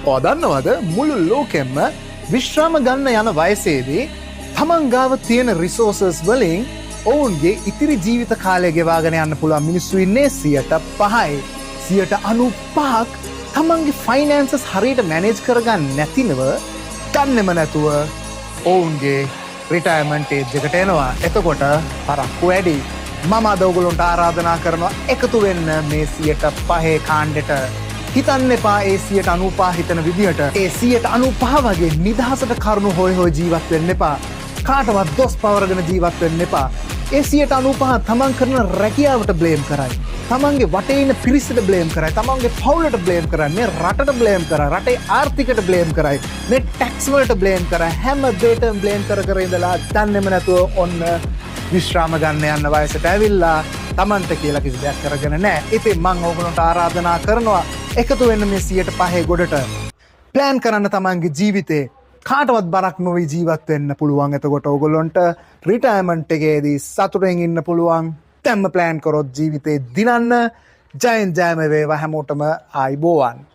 ඔදන්නවද මුළු ලෝකෙම්ම විශ්‍රාම ගන්න යන වයසේදී තමන් ගාව තියෙන රිසෝසස් වලින් ඔවුන්ගේ ඉතිරි ජීවිත කාලය ගෙවාගෙන යන්න පුළුවන් මිනිස්සු ඉන්නේ 5%. 95%ක් තමන්ගේ ෆයිනෑන්සස් හරියට මැනේජ් කරගන්න නැතිනව දන්නෙම නැතුව ඔවුන්ගේ රිටයර්මන්ට් ඒජ් එකට එනවා. එතකොට පරක්කු වැඩි. මම අද ඔයගොල්ලන්ට ආරාධනා කරනවා එකතු වෙන්න මේ 5% කාණ්ඩෙට. හිතන්න එපා ඒ 95% හිතන විදිහට. ඒ 95% වගේ නිදහසට කරුණු හොය හොය ජීවත් වෙන්න එපා. කාටවත් දොස් පවරගෙන ජීවත් වෙන්න එපා. ඒ 95% තමන් කරන රැකියාවට බ්ලේම් කරයි. තමන්ගේ වටේ ඉන්න පිරිසට බ්ලේම් කරයි. තමන්ගේ පවුලට බ්ලේම් කරයි. මේ රටට බ්ලේම් කරයි. රටේ ආර්ථිකයට බ්ලේම් කරයි. මේ ටැක්ස් වලට බ්ලේම් කරයි. හැම දෙයකටම බ්ලේම් කර ඉඳලා දන්නේම නැතුව ඔන්න විශ්‍රාම ගන්න යන වයසට ඇවිල්ලා තමන්ට කියලා කිසි දෙයක් කරගෙන නැහැ. ඉතින් මම ඕගොල්ලන්ට ආරාධනා කරනවා එකතු වෙන්න මේ 5% ගොඩට. ප්ලෑන් කරන්න තමන්ගේ ජීවිතේ කාටවත් බරක් නොවී ජීවත් වෙන්න පුළුවන්. එතකොට ඕගොල්ලන්ට රිටයර්මන්ට් එකේදී සතුටෙන් ඉන්න පුළුවන්. දැම්ම ප්ලෑන් කරොත් ජීවිතේ දිනන්න. ජයෙන් ජයම වේවා හැමෝටම ආයිබෝවන්.